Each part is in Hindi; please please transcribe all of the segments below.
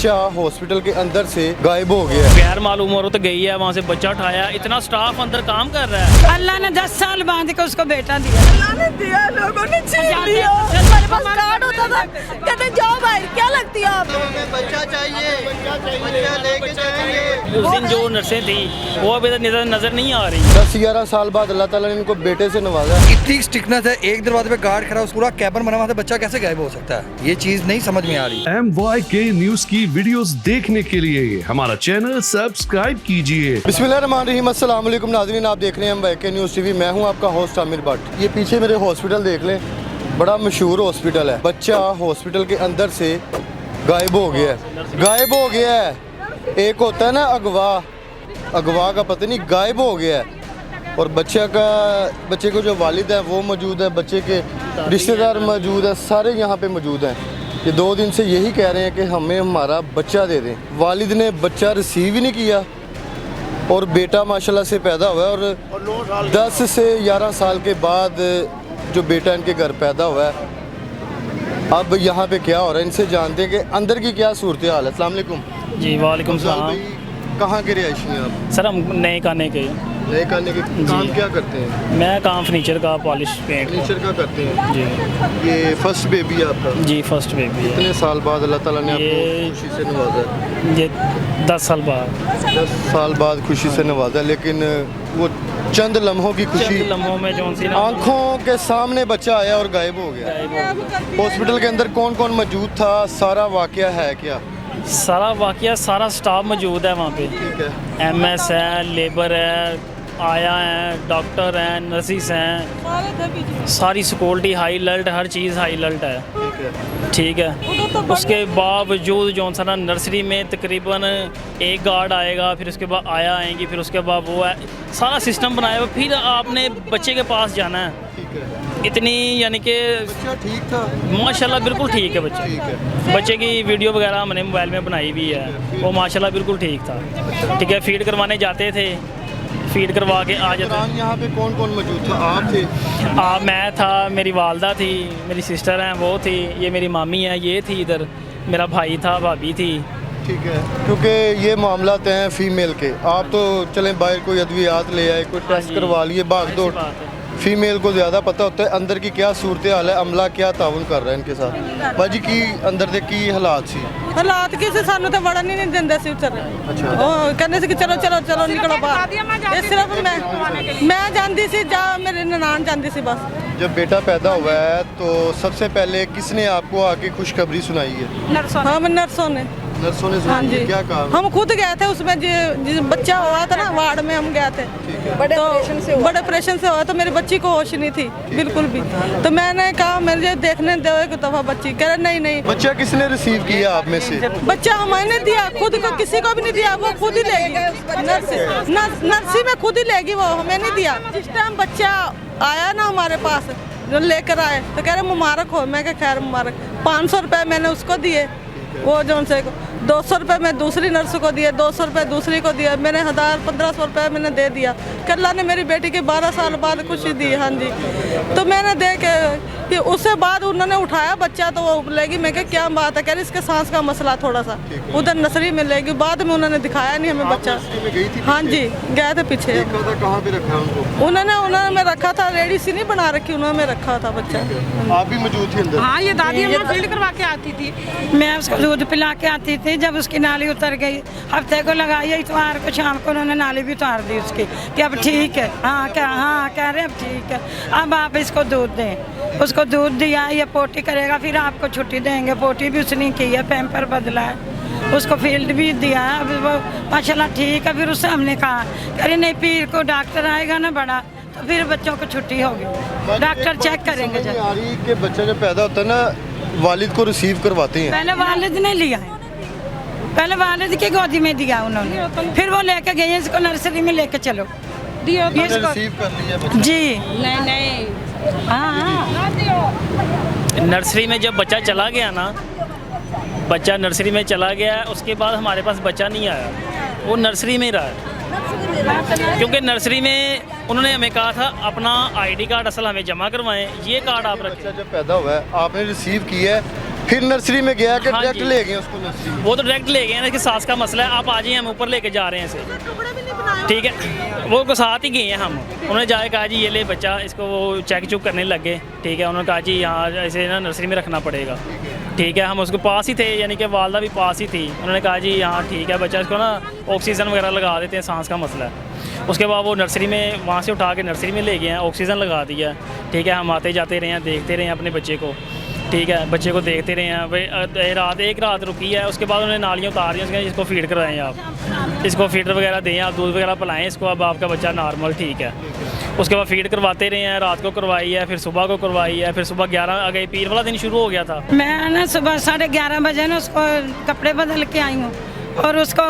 बच्चा हॉस्पिटल के अंदर से गायब हो गया। गैर मालूम औरत गई है, वहाँ से बच्चा उठाया, इतना स्टाफ अंदर काम कर रहा है। अल्लाह ने 10 साल बाद को उसको बेटा दिया। अल्लाह ने दिया, लोगों ने छीन लिया। हमारे पास कार्ड होता था, कहते जाओ भाई, क्या लगती है आप? बच्चा चाहिए, बच्चा लेके जाएंगे। उस दिन जो नर्सें थी वो अभी तक नजर नहीं आ रही। 10-11 साल बाद अल्लाह ताला ने इनको बेटे से नवाजा। इतनी स्टिकनेस है, एक दरवाजे पे गार्ड खड़ा, पूरा कैबिन बना हुआ था, बच्चा कैसे गायब हो सकता है? ये चीज नहीं समझ में आ रही। MYK न्यूज की वीडियोस देखने के लिए हमारा चैनल सब्सक्राइब कीजिए। बिस्मिल्लाहिर्रहमानिर्रहीम, अस्सलाम वालेकुम नाज़रीन, आप देख रहे हैं MYK न्यूज़ टीवी। मैं हूं आपका होस्ट आमिर भट्ट। ये पीछे मेरे हॉस्पिटल देख लें, बड़ा मशहूर हॉस्पिटल है। बच्चा हॉस्पिटल के अंदर से गायब हो गया है, गायब हो गया है। एक होता है ना अगवा का पता नहीं, गायब हो गया है। और बच्चे को जो वालिद है वो मौजूद है, बच्चे के रिश्तेदार मौजूद है, सारे यहाँ पे मौजूद हैं। ये 2 दिन से यही कह रहे हैं कि हमें हमारा बच्चा दे दें। वालिद ने बच्चा रिसीव ही नहीं किया और बेटा माशाल्लाह से पैदा हुआ है। और 10 से 11 साल के बाद जो बेटा इनके घर पैदा हुआ है। अब यहाँ पे क्या हो रहा है, इनसे जानते हैं कि अंदर की क्या सूरत हाल है। अस्सलाम वालेकुम जी वालेकुम सलाम। कहाँ के रिहायशी हैं आप? सर हम नए खाने के नए खाने के काम क्या करते हैं? मैं काम फर्नीचर का, पॉलिश, पेंट फर्नीचर का करते हैं जी। ये फर्स्ट बेबी है आपका? जी फर्स्ट बेबी है। कितने साल बाद अल्लाह ताला ने आपको ये- खुशी से नवाजा है? ये 10 साल बाद 10 साल बाद खुशी से नवाजा, लेकिन वो चंद लम्हों की खुशी, चंद लम्हों में जो सी ना आंखों के सामने बच्चा आया और गायब हो गया। हॉस्पिटल के अंदर कौन कौन मौजूद था, सारा वाकया है क्या? सारा वाकया, सारा स्टाफ मौजूद है वहाँ पे। ठीक है, MS है, लेबर है, आया है, डॉक्टर हैं, नर्सिस हैं, सारी सिक्योरिटी हाई अलर्ट, हर चीज़ हाई अलर्ट है। ठीक है। ठीक है। उसके बावजूद जो सा ना नर्सरी में तकरीबन एक गार्ड आएगा, फिर उसके बाद आया आएंगी, फिर उसके बाद वो है, सारा सिस्टम बनाया हुआ। फिर आपने बच्चे के पास जाना है। ठीक है। इतनी यानी कि बच्चा ठीक था? माशाल्लाह बिल्कुल ठीक है बच्चा। ठीक है। बच्चे की वीडियो वगैरह हमने मोबाइल में बनाई हुई है, वो माशाल्लाह बिल्कुल ठीक था। ठीक है, फीड करवाने जाते थे, फीड करवा के आ जाते। दौरान यहाँ पे कौन कौन मौजूद था? आप थे? मैं था, मेरी वालदा थी, मेरी सिस्टर हैं वो थी, ये मेरी मामी है, ये थी इधर, मेरा भाई था, भाभी थी। ठीक है, क्योंकि ये मामलात हैं फीमेल के। आप तो चलें बाहर कोई अद्वियात ले आए, कोई टेस्ट जी। करवा लिए, भाग दौड़। ऐसी बात है। फीमेल को ज़्यादा पता होता है अंदर की क्या सूरत हाल है, अमला क्या ताउन कर रहा है इनके साथ। बाजी की अंदर ਦੇ ਕੀ ਹਾਲਾਤ ਸੀ? हालात किसे सानू तो वड़न ही नहीं देंदे सी उतर। अच्छा। ਉਹ ਕਹਿੰਦੇ ਸੀ ਕਿ ਚਲੋ ਚਲੋ ਚਲੋ ਨਿਕਲੋ ਬਾਹਰ। ਇਹ ਸਿਰਫ ਮੈਂ ਜਾਂਦੀ ਸੀ ਜਾਂ ਮੇਰੇ ਨਨਾਣ ਜਾਂਦੀ ਸੀ बस। जब बेटा पैदा हुआ है तो सबसे पहले किसने आपको आके खुशखबरी सुनाई है? हम नर्सों ने। नर्सों ने हाँ सुनाई जी, है? क्या कहा? हम खुद गए थे उसमें, जो बच्चा हुआ था ना वार्ड में हम गए थे। बड़े ऑपरेशन से हुआ तो मेरी बच्ची को होश नहीं थी बिल्कुल भी। तो मैंने कहा मुझे देखने दो एक दफा बच्ची। कह रहे नहीं नहीं, बच्चा किसने रिसीव किया आप में से? बच्चा हमें दिया, खुद को किसी को भी नहीं दिया, वो खुद ही लेगी। नर्सी में खुद ही लेगी, वो हमें नहीं दिया। जिस टाइम बच्चा आया ना हमारे पास, जो लेकर आए तो कह रहे मुबारक हो। मैं क्या खैर मुबारक। 500 रुपये मैंने उसको दिए, वो जो उनसे 200 रुपये मैं दूसरी नर्स को दिए, 200 रुपये दूसरी को दिया, मैंने 1500 रुपये मैंने दे दिया। अल्लाह ने मेरी बेटी की 12 साल बाद खुशी दी। हाँ जी, तो मैंने दे के कि उससे बाद उन्होंने उठाया बच्चा तो वो लेगी। मैं क्या बात है, कह रही इसके सांस का मसला थोड़ा सा, उधर नर्सरी में लेगी। बाद में उन्होंने दिखाया नहीं हमें बच्चा। नर्सरी में गई थी? हाँ जी गए थे पीछे। देखा था कहाँ पे रखा उनको? उन्होंने मैं रखा था, रेडी सी नहीं बना रखी, उन्होंने रखा था बच्चा। आप भी मौजूद थी अंदर? हाँ, ये दादी हमें फील्ड करवा के आती थी। मैं उसको दूध पिला के आती थी। जब उसकी नाली उतर गई, हफ्ते को लगाई, इतवार को शाम को उन्होंने नाली भी उतार दी उसकी कि अब ठीक है। हाँ कह रहे अब ठीक है, अब आप इसको दूध दें। उसको दूध दिया, ये पोटी करेगा, फिर आपको छुट्टी देंगे। पोटी भी उसने की है, पैम्पर बदला है, उसको फील्ड भी दिया है। अब वो माशाल्लाह ठीक है। फिर उससे हमने कहा अरे नहीं, पीर को डॉक्टर आएगा ना बड़ा, तो फिर बच्चों को छुट्टी होगी, डॉक्टर चेक करेंगे। समझ नहीं आ रही कि बच्चा जब पैदा होता है ना, वालिद को रिसीव करवाते हैं। पहले वालिद ने लिया है, पहले वालिद की गोदी में दिया उन्होंने, फिर वो लेके गए इसको नर्सरी में लेके चलो। रिसीव कर लिया बच्चा? जी नहीं हाँ। नर्सरी में जब बच्चा चला गया ना, बच्चा नर्सरी में चला गया, उसके बाद हमारे पास बच्चा नहीं आया, वो नर्सरी में ही रहा। क्योंकि नर्सरी में उन्होंने हमें कहा था अपना ID कार्ड असल हमें जमा करवाएं, ये कार्ड आप रखें। बच्चा जब पैदा हुआ है आपने रिसीव किया है फिर नर्सरी में गया कि हाँ डायरेक्ट जी। ले गए उसको नर्सरी में? वो तो डायरेक्ट ले गए हैं, इसकी सास का मसला है, आप आ जाइए, हम ऊपर लेके जा रहे हैं इसे, ठीक है। वो को साथ ही गए हैं हम, उन्होंने जाके कहा जी ये ले बच्चा, इसको वो चेक चुक करने लग गए, ठीक है। उन्होंने कहा जी यहाँ ऐसे ना नर्सरी में रखना पड़ेगा, ठीक है। हम उसके पास ही थे, यानी कि वालदा भी पास ही थी। उन्होंने कहा जी यहाँ ठीक है बच्चा, इसको ना ऑक्सीजन वगैरह लगा देते हैं, सांस का मसला है। उसके बाद वो नर्सरी में वहाँ से उठा के नर्सरी में ले गए हैं, ऑक्सीजन लगा दिया, ठीक है। हम आते जाते रहे हैं, देखते रहे हैं अपने बच्चे को, ठीक है। बच्चे को देखते रहे हैं भाई, एक रात रुकी है। उसके बाद उन्होंने नालियाँ उतार दी, उसके इसको फीड करवाएं आप, इसको फीडर वगैरह दें आप, दूध वगैरह पिलाएं इसको, अब आपका बच्चा नॉर्मल ठीक है। उसके बाद फीड करवाते रहे हैं, रात को करवाई है, फिर सुबह को करवाई है, फिर सुबह 11 आ गई, पीर वाला दिन शुरू हो गया था। मैं ना सुबह 11:30 बजे ना उसको कपड़े बदल के आई हूँ और उसको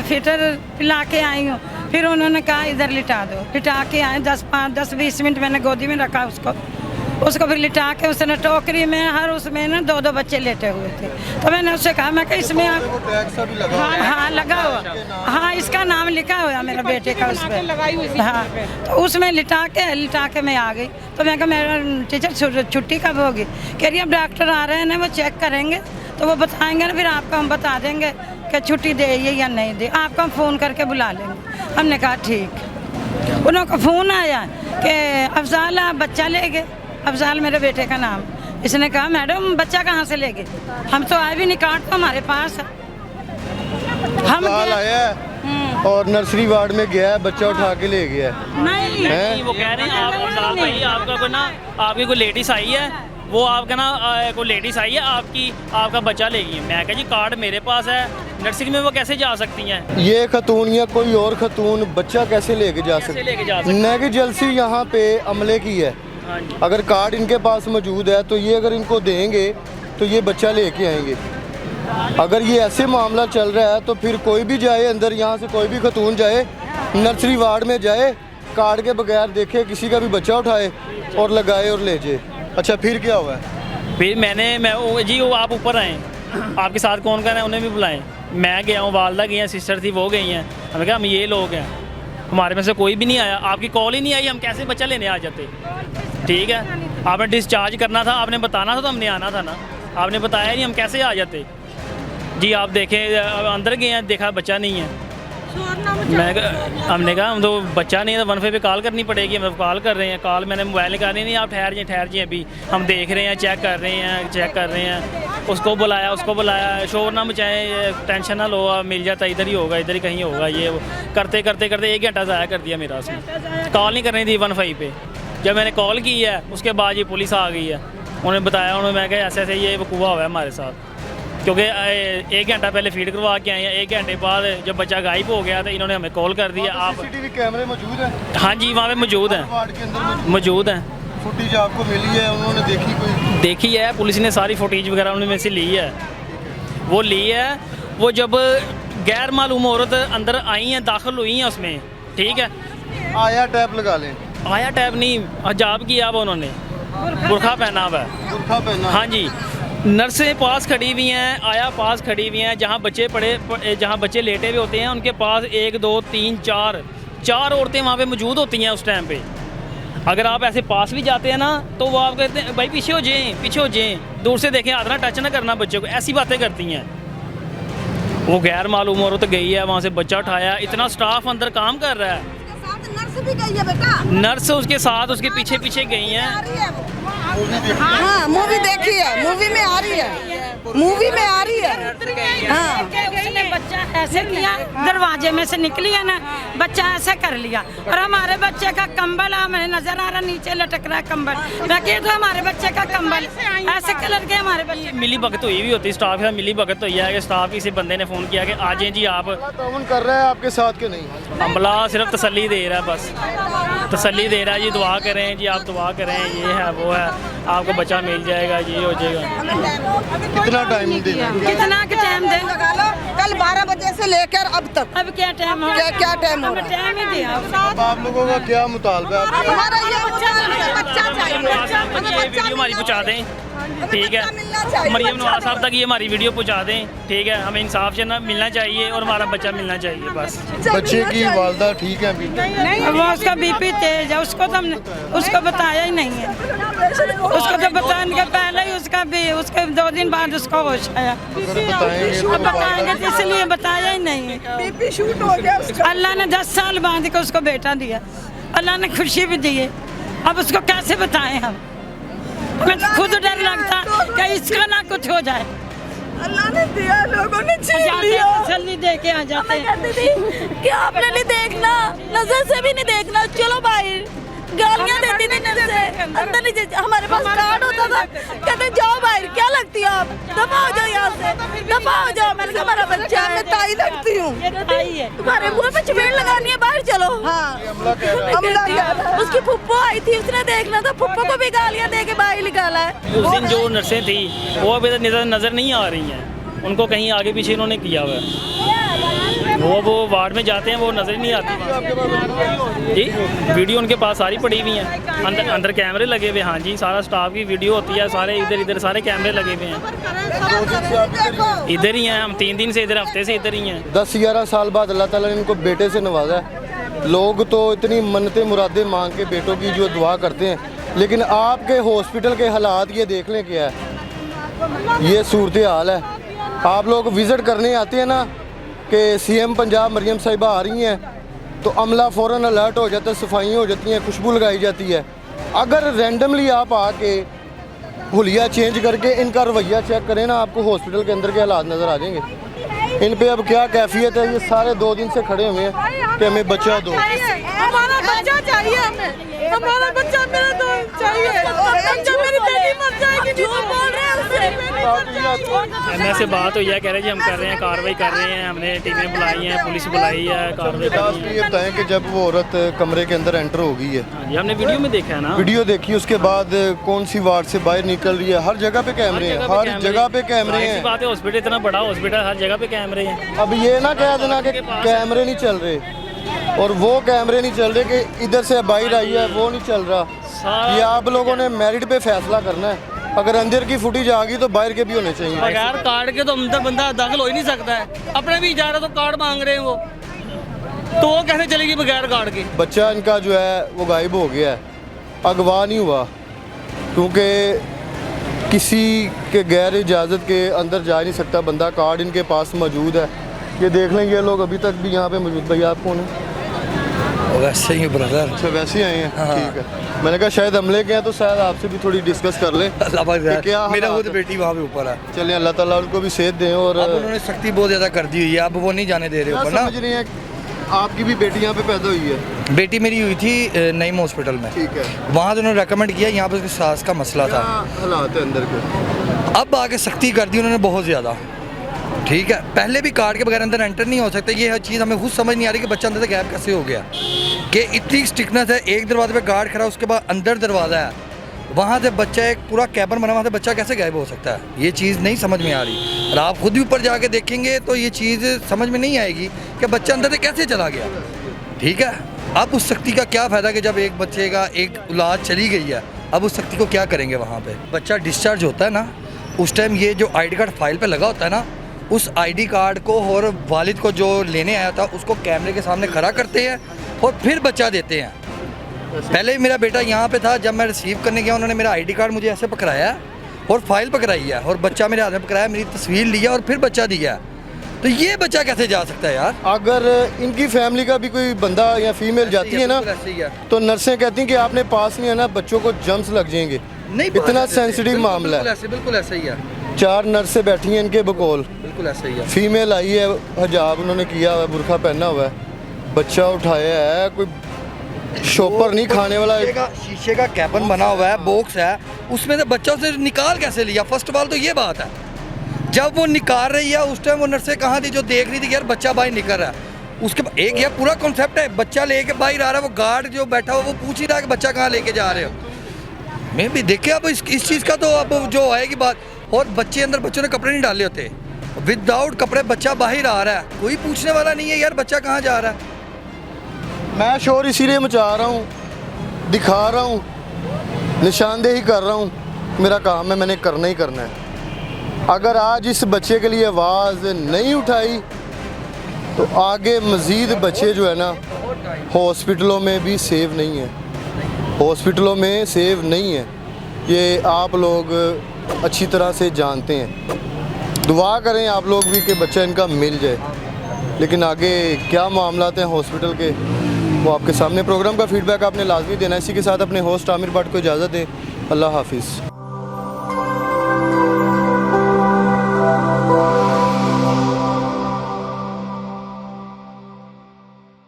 फिटर पिला के आई हूँ। फिर उन्होंने कहा इधर लिटा दो, लिटा के आए 10-20 मिनट मैंने गोदी में रखा उसको फिर लिटा के उसने टोकरी में हर उसमें ना 2-2 बच्चे लेटे हुए थे। तो मैंने उससे कहा मैं कि इसमें आप हाँ लगा हुआ, हाँ इसका नाम लिखा हुआ मेरा बेटे का उसमें, हाँ। तो उसमें लिटा के मैं आ गई। तो मैं कहा मेरा टीचर छुट्टी कब होगी? कह रही अब डॉक्टर आ रहे हैं ना, वो चेक करेंगे तो वो बताएंगे ना, फिर आपको हम बता देंगे कि छुट्टी दे या नहीं दे, आपको हम फ़ोन करके बुला लेंगे। हमने कहा ठीक। उन्होंने फ़ोन आया कि अफजाल आप बच्चा ले गए, अफजाल मेरे बेटे का नाम। इसने कहा मैडम बच्चा कहाँ से ले गए? हम तो आए भी नहीं, कार्ड तो हमारे पास है। हम साल आया है और नर्सरी वार्ड में गया है, बच्चा उठा के ले गया है। नहीं, वो कह रहे हैं आप अफजाल भाई, आपका कोई ना, आपकी कोई लेडीज आई है, वो आपका ना कोई लेडीज आई है आपका बच्चा ले गई। मैं कहा जी कार्ड मेरे पास है, नर्सरी में वो कैसे जा सकती हैं? ये खतून या कोई और खतून बच्चा कैसे लेके जा कैसे सकती लेके जा है? सकती नेगलिजेंसी यहाँ पे अमले की है। हाँ जी। अगर कार्ड इनके पास मौजूद है तो ये अगर इनको देंगे तो ये बच्चा लेके आएंगे। अगर ये ऐसे मामला चल रहा है तो फिर कोई भी जाए अंदर, यहाँ से कोई भी खतून जाए नर्सरी वार्ड में जाए, कार्ड के बगैर देखे किसी का भी बच्चा उठाए और लगाए और ले जाए। अच्छा फिर क्या हुआ है? फिर जी वो आप ऊपर आए, आपके साथ कौन कौन है उन्हें भी बुलाएं। मैं गया हूँ, वालदा गई हैं, सिस्टर थी वो गई हैं। हमें कहा हम ये लोग हैं, हमारे में से कोई भी नहीं आया, आपकी कॉल ही नहीं आई, हम कैसे बच्चा लेने आ जाते? ठीक है, आपने डिस्चार्ज करना था, आपने बताना था तो हमने आना था ना, आपने बताया नहीं, हम कैसे आ जाते? जी आप देखें अंदर गए हैं, देखा बच्चा नहीं है। हमने कहा हम तो बच्चा नहीं है तो 15 पे कॉल करनी पड़ेगी। हम कॉल कर रहे हैं, कॉल मैंने मोबाइल निकाली नहीं, आप ठहर जाइए अभी हम देख रहे हैं, चेक कर रहे हैं। उसको बुलाया, शोर ना मचाएं, टेंशन ना लो, मिल जाता इधर ही होगा, इधर ही कहीं होगा। ये करते 1 घंटा ज़ाया कर दिया मेरा उसने। कॉल नहीं करनी थी 15 पे, जब मैंने कॉल की है उसके बाद ये पुलिस आ गई है। उन्होंने बताया, मैं कहा ऐसे ये वकूआ हुआ है हमारे साथ, क्योंकि 1 घंटा पहले फीड करवा के आए हैं। 1 घंटे बाद जब बच्चा गायब हो गया तो इन्होंने हमें कॉल कर दिया। आप सीसीटीवी कैमरे मौजूद हैं? हाँ जी वहाँ पे मौजूद हैं, वार्ड के अंदर मौजूद हैं। फुटेज आपको मिली है, उन्होंने देखी कोई? देखी है, पुलिस ने सारी फुटेज वगैरह उनमें से ली है। वो जब गैर मालूम औरत अंदर आई हैं, दाखिल हुई हैं उसमें, ठीक है। आया टैप लगा लें। आया टैब नहीं, हिजाब किया हुआ उन्होंने, बुरखा पहना हुआ है। बुरखा पहना? हाँ जी। नर्सें पास खड़ी हुई हैं, आया पास खड़ी हुई हैं, जहाँ बच्चे लेटे हुए होते हैं उनके पास 1 2 3 4 औरतें वहाँ पे मौजूद होती हैं उस टाइम पे। अगर आप ऐसे पास भी जाते हैं ना तो वो आप कहते हैं भाई पीछे हो जाएं, दूर से देखें, हाथ ना टच ना करना बच्चे को, ऐसी बातें करती हैं। वो गैर मालूम औरत गई है, वहाँ से बच्चा उठाया, इतना स्टाफ अंदर काम कर रहा है। नर्स भी गई है बेटा, नर्स उसके साथ उसके पीछे गई हैं। हाँ मूवी देखी है, मूवी में आ रही है। हाँ उसने बच्चा ऐसे किया, दरवाजे में से निकली है ना, बच्चा ऐसे कर लिया और हमारे बच्चे का कंबल हमें नजर आ रहा, नीचे लटक रहा है कंबल। मैं कह तो हमारे बच्चे का कंबल ऐसे कलर के हमारे बच्चे। मिली भगत हुई भी होती, स्टाफ के साथ मिली भगत हुई है कि स्टाफ किसी बंदे ने फ़ोन किया कि आ जाएं जी आप। ताउन कर रहा है आपके साथ के नहीं? अमला सिर्फ तसल्ली दे रहा है, बस तसल्ली दे रहा है जी, दुआ करें जी, आप दुआ करें, ये है वो है, आपको बच्चा मिल जाएगा, ये हो जाएगा। कितना टाइम देना? कितना टाइम दे? कल 12 बजे से लेकर अब तक। अब क्या टाइम हो? क्या टाइम हो? टाइम ही दिया। अब आप लोगों का क्या मुतालबा है? हमारा ये बच्चा चाहिए, ये वीडियो हमारी पहुँचा दें, ठीक है। मरियम नवाज साहब तक ये हमारी वीडियो पहुँचा दें, ठीक है। हमें इंसाफ से ना मिलना चाहिए और हमारा बच्चा मिलना चाहिए बस। बच्चे की वालदा ठीक है अभी? वो उसका बीपी तेज है, उसको तो हमने उसको बताया ही नहीं है। उसको तो बताने के पहले ही उसका भी, उसके 2 दिन बाद उसको होश आया। अब बताएंगे तो इसलिए बताया ही नहीं। बीपी शूट हो गया उसका। अल्लाह ने 10 साल बाद को उसको बेटा दिया, अल्लाह ने खुशी भी दी है। अब उसको कैसे बताएं हम? हमें तो खुद डर लगता कि इसका ना कुछ हो जाए। अल्लाह ने दिया, लोगों ने छीन जाते लिया। हैं, तसल्ली दे के आ जाते हैं। कहती थी कि आपने नहीं देखना, नजर से भी नहीं देखना, चलो बाहर। गालियां देती थी नजर से, अंदर नहीं जाती। हमारे पास कार्ड होता था, कहते जाओ बाहर, क्या लगती हो आप, दफा हो जाओ यहाँ से, दफा हो जाओ। मैंने कहा हमारा बच्चा है, मैं ताई लगती हूँ, ये ताई है। तुम्हारे मुंह पे चपेट लगानी है, बाहर चलो। हाँ, अमला कह रहा है। उसकी फुप्पो आई थी, उसने देखना था, फुप्पो को भी गालियां दे के बाहर निकाला है। उस दिन जो नर्सें थी वो अभी तक नज़र नहीं आ रही हैं, उनको कहीं आगे पीछे इन्होंने किया हुआ है। वो वार्ड में जाते हैं, वो नज़र नहीं आती जी। वीडियो उनके पास सारी पड़ी हुई हैं, अंदर कैमरे लगे हुए। हाँ जी, सारा स्टाफ की वीडियो होती है, सारे इधर सारे कैमरे लगे हुए हैं। इधर ही हैं हम, 3 दिन से इधर, हफ्ते से इधर ही हैं। 10-11 साल बाद अल्लाह ताला ने इनको बेटे से नवाजा है। लोग तो इतनी मन्नतें मुरादें मांग के बेटों की जो दुआ करते हैं, लेकिन आपके हॉस्पिटल के हालात ये देख लें क्या है। ये सूरत हाल है। आप लोग विज़िट करने आते हैं ना कि सीएम पंजाब मरियम साहिबा आ रही हैं, तो अमला फ़ौरन अलर्ट हो जाता है, सफाइयाँ हो जाती हैं, खुशबू लगाई जाती है। अगर रैंडमली आप आके हुलिया चेंज करके इनका रवैया चेक करें ना, आपको हॉस्पिटल के अंदर के हालात नज़र आ जाएंगे। इन पे अब क्या कैफियत है, ये सारे 2 दिन से खड़े हुए हैं कि हमें बच्चा दो। हमारा बच्चा चाहिए, हमें हमारा बच्चा मेरा तो चाहिए। बच्चा, मेरी बेटी मर जाएगी, झूठ बोल रहे हैं उससे। एमए से बात हुई है, कह रहे जी हम कर रहे हैं, कार्रवाई कर रहे हैं, हमने टीमें बुलाई हैं, पुलिस बुलाई है, कार्रवाई कर रही है। ये बताएं कि जब वो औरत कमरे के अंदर एंटर हो गई है, हाँ जी, हमने वीडियो में देखा है ना, वीडियो देखी, उसके बाद कौन सी वार्ड से बाहर निकल रही है, हर जगह पे कैमरे हैं, हर जगह पे कैमरे ऐसी हैं। बात है, हॉस्पिटल इतना बड़ा हॉस्पिटल, हर जगह पे कैमरे हैं। अब ये ना कह देना कि कैमरे नहीं चल रहे और वो कैमरे नहीं चल रहे कि इधर से बाहर आई है वो नहीं चल रहा। ये आप लोगों ने मेरिट पे फैसला करना है। अगर अंदर की फुटेज आ गई तो बाहर के भी होने चाहिए। बगैर कार्ड के तो अंदर बंदा दाखिल हो ही नहीं सकता है। अपने भी जा रहा तो कार्ड मांग रहे हैं वो, तो वो कैसे चलेगी बगैर कार्ड के? बच्चा इनका जो है वो गायब हो गया है, अगवा नहीं हुआ, क्योंकि किसी के गैर इजाज़त के अंदर जा नहीं सकता बंदा। कार्ड इनके पास मौजूद है, ये देख लें। ये लोग अभी तक भी यहाँ पे मौजूद। भैया आप कौन है? वैसे ही ब्रदर। अच्छा, वैसे ही आए हैं, ठीक है। मैंने कहा शायद हमले के हैं, तो शायद आपसे भी थोड़ी डिस्कस कर लें। क्या मेरा हालात खुद बेटी वहाँ पे ऊपर है। चलिए, अल्लाह ताला उनको भी सेहत दें। और अब उन्होंने सख्ती बहुत ज़्यादा कर दी हुई है, अब वो नहीं जाने दे रहे ऊपर ना। समझ रही हैं, आपकी भी बेटी यहाँ पे पैदा हुई है? बेटी मेरी हुई थी नईम हॉस्पिटल में, ठीक है। वहाँ तो उन्होंने रेकमेंड किया, यहाँ पर उसकी सास का मसला था। क्या हालात है अंदर के? अब आके सख्ती कर दी उन्होंने बहुत ज़्यादा। ठीक है, पहले भी कार्ड के बगैर अंदर एंटर नहीं हो सकता। ये हर चीज़ हमें खुद समझ नहीं आ रही कि बच्चा अंदर से गायब कैसे हो गया, कि इतनी स्टिकनेस है। एक दरवाजे पे गार्ड खड़ा, उसके बाद अंदर दरवाज़ा है, वहाँ से बच्चा एक पूरा कैबिन बना, वहाँ से बच्चा कैसे गायब हो सकता है? ये चीज़ नहीं समझ में आ रही। और आप खुद भी ऊपर जाके देखेंगे तो ये चीज़ समझ में नहीं आएगी कि बच्चा अंदर से कैसे चला गया। ठीक है, अब उस सख्ती का क्या फ़ायदा कि जब एक बच्चे का एक औलाद चली गई है, अब उस सख्ती को क्या करेंगे? वहाँ पे बच्चा डिस्चार्ज होता है ना, उस टाइम ये जो ID कार्ड फाइल पे लगा होता है ना, उस ID कार्ड को और वालिद को जो लेने आया था उसको कैमरे के सामने खड़ा करते हैं और फिर बच्चा देते हैं। पहले मेरा बेटा यहाँ पे था, जब मैं रिसीव करने गया उन्होंने मेरा ID कार्ड मुझे ऐसे पकड़ाया और फाइल पकड़ाई है और बच्चा मेरे हाथ में पकड़ाया, मेरी तस्वीर लिया और फिर बच्चा दिया। तो ये बच्चा कैसे जा सकता है यार? अगर इनकी फैमिली का भी कोई बंदा या फीमेल जाती है ना, तो नर्सें कहती हैं कि आपने पास नहीं है ना, बच्चों को जम्स लग जाएंगे। नहीं, इतना सेंसिटिव मामला है। बिल्कुल ऐसे ही है। 4 नर्सें बैठी हैं इनके बकौल, बिल्कुल ऐसे ही है। फीमेल आई है, हिजाब उन्होंने किया हुआ है, बुरखा पहना हुआ है, बच्चा उठाया है, कोई शॉपर नहीं खाने वाला। शीशे का कैबिन बना हुआ है, बॉक्स है, उसमें से बच्चा उसे निकाल कैसे लिया? फर्स्ट ऑफ ऑल तो ये बात है। जब वो निकाल रही है उस टाइम वो नर्सें कहाँ थी जो देख रही थी कि यार बच्चा बाहर निकल रहा है? उसके एक यह पूरा कॉन्सेप्ट है, बच्चा लेके बाहर आ रहा है, वो गार्ड जो बैठा हुआ वो पूछ ही रहा है कि बच्चा कहाँ लेके जा रहे हो। मैं भी देखे अब इस चीज़ का तो अब जो आएगी बात। और बच्चे अंदर, बच्चों ने कपड़े नहीं डाले होते, विदाउट कपड़े बच्चा बाहर आ रहा है, कोई पूछने वाला नहीं है यार बच्चा कहाँ जा रहा है। मैं शोर इसीलिए मचा रहा हूँ, दिखा रहा हूँ, निशानदेही कर रहा हूँ, मेरा काम है, मैंने करना ही करना है। अगर आज इस बच्चे के लिए आवाज़ नहीं उठाई तो आगे मज़ीद बच्चे जो है ना हॉस्पिटलों में भी सेव नहीं है, हॉस्पिटलों में सेव नहीं है। ये आप लोग अच्छी तरह से जानते हैं। दुआ करें आप लोग भी कि बच्चा इनका मिल जाए, लेकिन आगे क्या मामलात हैं हॉस्पिटल के वो आपके सामने। प्रोग्राम का फीडबैक आपने लाजमी देना है। इसी के साथ अपने होस्ट आमिर भट्ट को इजाज़त दें। अल्लाह हाफिज़।